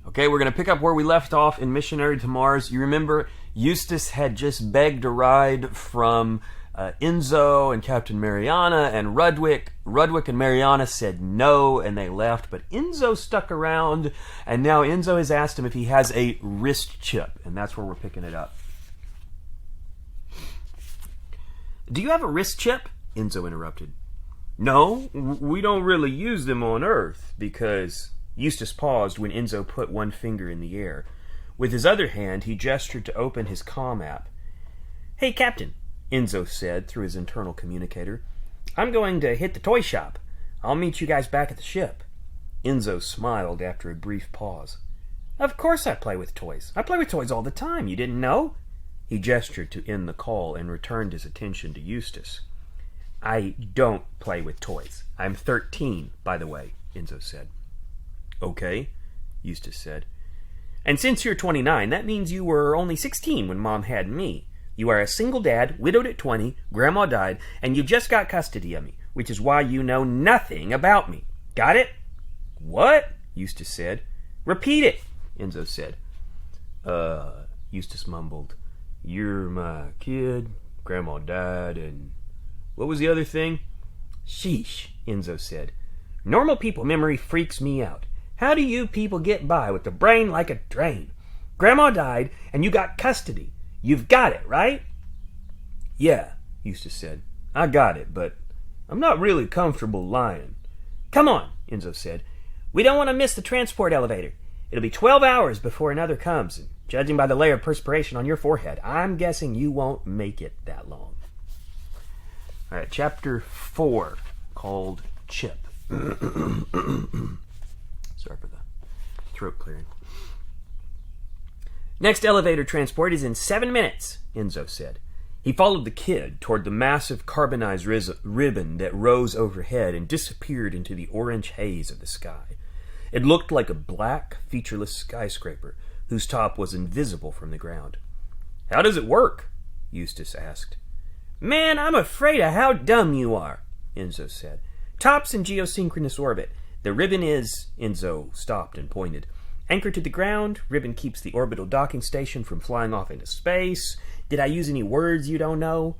Okay, we're going to pick up where we left off in Missionary to Mars. You remember Eustace had just begged a ride from Enzo and Captain Mariana and Rudwick. Rudwick and Mariana said no, and they left, but Enzo stuck around, and now Enzo has asked him if he has a wrist chip, and that's where we're picking it up. "Do you have a wrist chip?" Enzo interrupted. "No, we don't really use them on Earth," because Eustace paused when Enzo put one finger in the air. With his other hand, he gestured to open his comm app. "Hey, Captain," Enzo said through his internal communicator. "I'm going to hit the toy shop. I'll meet you guys back at the ship." Enzo smiled after a brief pause. "Of course I play with toys. I play with toys all the time. You didn't know?" He gestured to end the call and returned his attention to Eustace. "I don't play with toys. I'm 13, by the way," Enzo said. "Okay," Eustace said. "And since you're 29, that means you were only 16 when Mom had me. You are a single dad, widowed at 20, Grandma died, and you just got custody of me, which is why you know nothing about me. Got it?" "What?" Eustace said. "Repeat it," Enzo said. Eustace mumbled. "You're my kid, Grandma died, and what was the other thing?" "Sheesh," Enzo said. "Normal people memory freaks me out. How do you people get by with a brain like a drain? Grandma died, and you got custody. You've got it, right?" "Yeah," Eustace said. "I got it, but I'm not really comfortable lying." "Come on," Enzo said. "We don't want to miss the transport elevator. It'll be 12 hours before another comes, and judging by the layer of perspiration on your forehead, I'm guessing you won't make it that long." All right, chapter 4, called Chip. Sorry for the throat clearing. "Next elevator transport is in 7 minutes, Enzo said. He followed the kid toward the massive carbonized ribbon that rose overhead and disappeared into the orange haze of the sky. It looked like a black, featureless skyscraper whose top was invisible from the ground. "How does it work?" Eustace asked. "Man, I'm afraid of how dumb you are," Enzo said. "Top's in geosynchronous orbit. The ribbon is..." Enzo stopped and pointed. "Anchored to the ground, ribbon keeps the orbital docking station from flying off into space. Did I use any words you don't know?"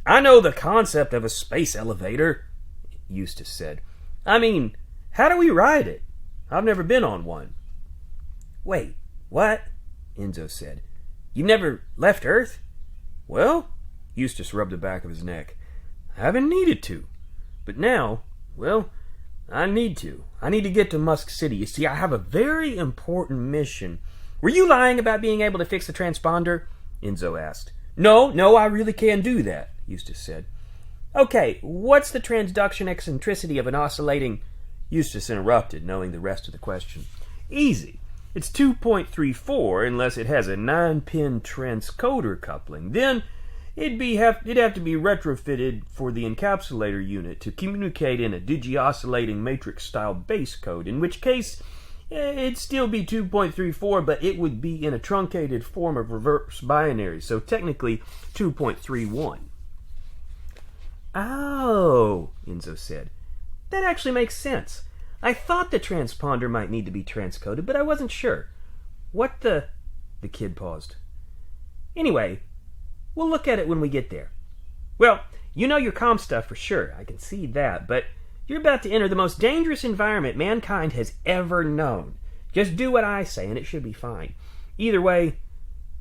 "I know the concept of a space elevator," Eustace said. "I mean, how do we ride it? I've never been on one." "Wait, what?" Enzo said. "You've never left Earth?" "Well," Eustace rubbed the back of his neck, "I haven't needed to. But now, well, I need to. I need to get to Musk City. You see, I have a very important mission." "Were you lying about being able to fix the transponder?" Enzo asked. No, I really can do that," Eustace said. "Okay, what's the transduction eccentricity of an oscillating..." Eustace interrupted, knowing the rest of the question. "Easy. It's 2.34 unless it has a 9-pin transcoder coupling. Then it'd have to be retrofitted for the encapsulator unit to communicate in a digi-oscillating matrix-style base code, in which case it'd still be 2.34, but it would be in a truncated form of reverse binary, so technically 2.31. "Oh," Enzo said. "That actually makes sense. I thought the transponder might need to be transcoded, but I wasn't sure. What the..." The kid paused. "Anyway, we'll look at it when we get there. Well, you know your comm stuff for sure, I can see that, but you're about to enter the most dangerous environment mankind has ever known. Just do what I say and it should be fine. Either way,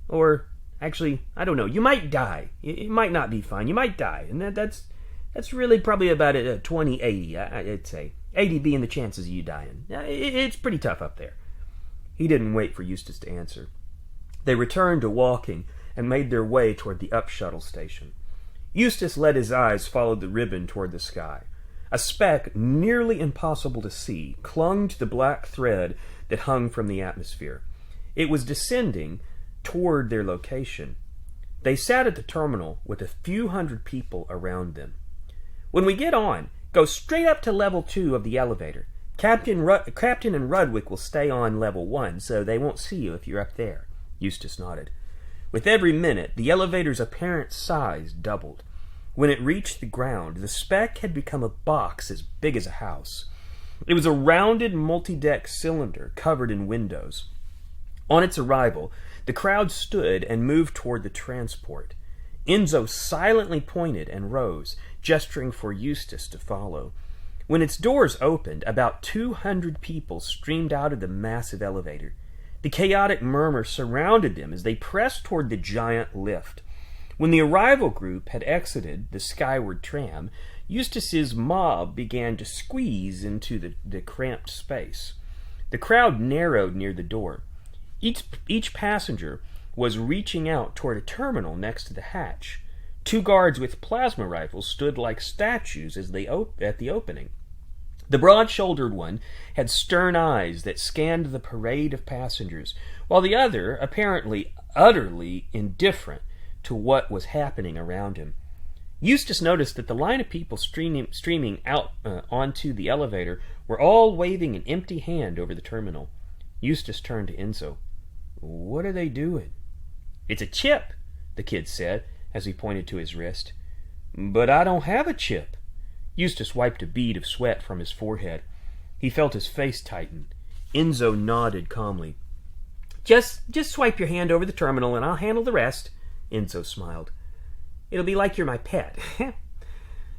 or actually, I don't know, you might die. It might not be fine, you might die, and that's really probably about a 20-80, I'd say. 80 being the chances of you dying. It's pretty tough up there." He didn't wait for Eustace to answer. They returned to walking and made their way toward the up shuttle station. Eustace let his eyes follow the ribbon toward the sky. A speck, nearly impossible to see, clung to the black thread that hung from the atmosphere. It was descending toward their location. They sat at the terminal with a few hundred people around them. "When we get on, go straight up to level 2 of the elevator. Captain and Rudwick will stay on level 1, so they won't see you if you're up there." Eustace nodded. With every minute, the elevator's apparent size doubled. When it reached the ground, the speck had become a box as big as a house. It was a rounded multi-deck cylinder covered in windows. On its arrival, the crowd stood and moved toward the transport. Enzo silently pointed and rose, gesturing for Eustace to follow. When its doors opened, about 200 people streamed out of the massive elevator. The chaotic murmur surrounded them as they pressed toward the giant lift. When the arrival group had exited the skyward tram, Eustace's mob began to squeeze into the cramped space. The crowd narrowed near the door. Each passenger was reaching out toward a terminal next to the hatch. 2 guards with plasma rifles stood like statues at the opening. The broad-shouldered one had stern eyes that scanned the parade of passengers, while the other, apparently utterly indifferent to what was happening around him. Eustace noticed that the line of people streaming out onto the elevator were all waving an empty hand over the terminal. Eustace turned to Enzo. "What are they doing?" "It's a chip," the kid said as he pointed to his wrist. "But I don't have a chip." Eustace wiped a bead of sweat from his forehead. He felt his face tighten. Enzo nodded calmly. Just swipe your hand over the terminal and I'll handle the rest." Enzo smiled. "It'll be like you're my pet."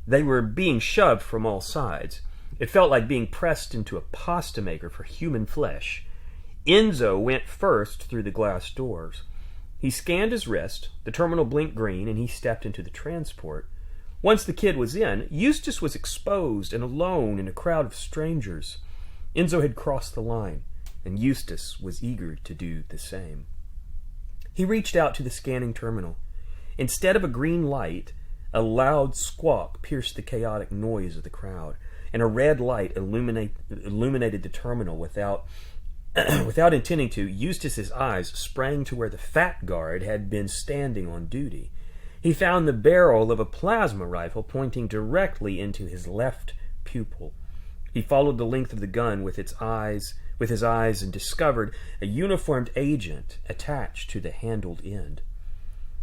They were being shoved from all sides. It felt like being pressed into a pasta maker for human flesh. Enzo went first through the glass doors. He scanned his wrist, the terminal blinked green, and he stepped into the transport. Once the kid was in, Eustace was exposed and alone in a crowd of strangers. Enzo had crossed the line, and Eustace was eager to do the same. He reached out to the scanning terminal. Instead of a green light, a loud squawk pierced the chaotic noise of the crowd, and a red light illuminated the terminal without intending to. Eustace's eyes sprang to where the fat guard had been standing on duty. He found the barrel of a plasma rifle pointing directly into his left pupil. He followed the length of the gun with his eyes and discovered a uniformed agent attached to the handled end.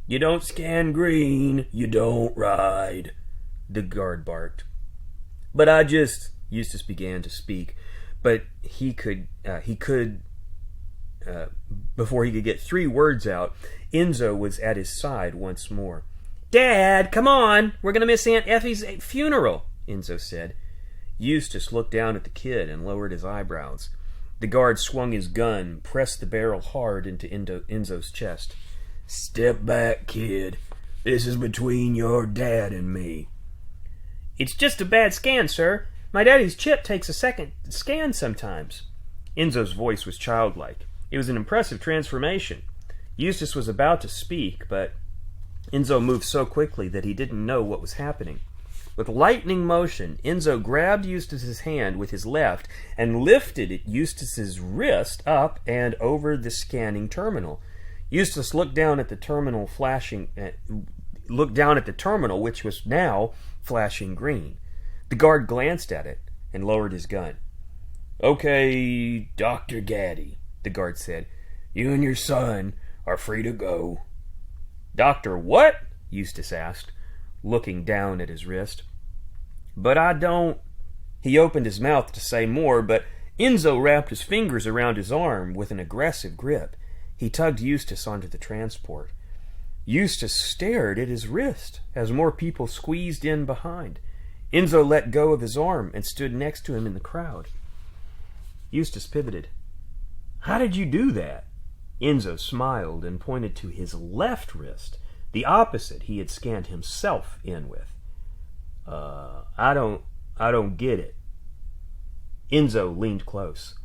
"You don't scan green, you don't ride," the guard barked. "But Eustace began to speak, but before he could get 3 words out, Enzo was at his side once more. "Dad, come on! We're going to miss Aunt Effie's funeral," Enzo said. Eustace looked down at the kid and lowered his eyebrows. The guard swung his gun, pressed the barrel hard into Enzo's chest. "Step back, kid. This is between your dad and me." "It's just a bad scan, sir. My daddy's chip takes a second scan sometimes." Enzo's voice was childlike. It was an impressive transformation. Eustace was about to speak, but Enzo moved so quickly that he didn't know what was happening. With lightning motion, Enzo grabbed Eustace's hand with his left and lifted Eustace's wrist up and over the scanning terminal. Eustace looked down at the terminal, which was now flashing green. The guard glanced at it and lowered his gun. "Okay, Dr. Gaddy," the guard said. "You and your son are free to go." "Doctor what?" Eustace asked, looking down at his wrist. "But I don't..." He opened his mouth to say more, but Enzo wrapped his fingers around his arm with an aggressive grip. He tugged Eustace onto the transport. Eustace stared at his wrist as more people squeezed in behind. Enzo let go of his arm and stood next to him in the crowd. Eustace pivoted. "How did you do that?" Enzo smiled and pointed to his left wrist, the opposite he had scanned himself in with. I don't get it." Enzo leaned close.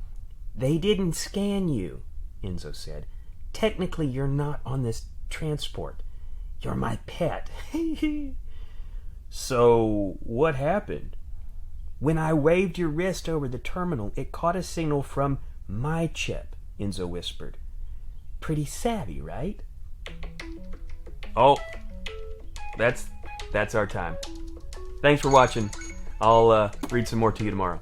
"They didn't scan you," Enzo said. "Technically, you're not on this transport. You're my pet." "So, what happened?" "When I waved your wrist over the terminal, it caught a signal from my chip," Enzo whispered. "Pretty savvy, right?" Oh, that's our time. Thanks for watching. I'll read some more to you tomorrow.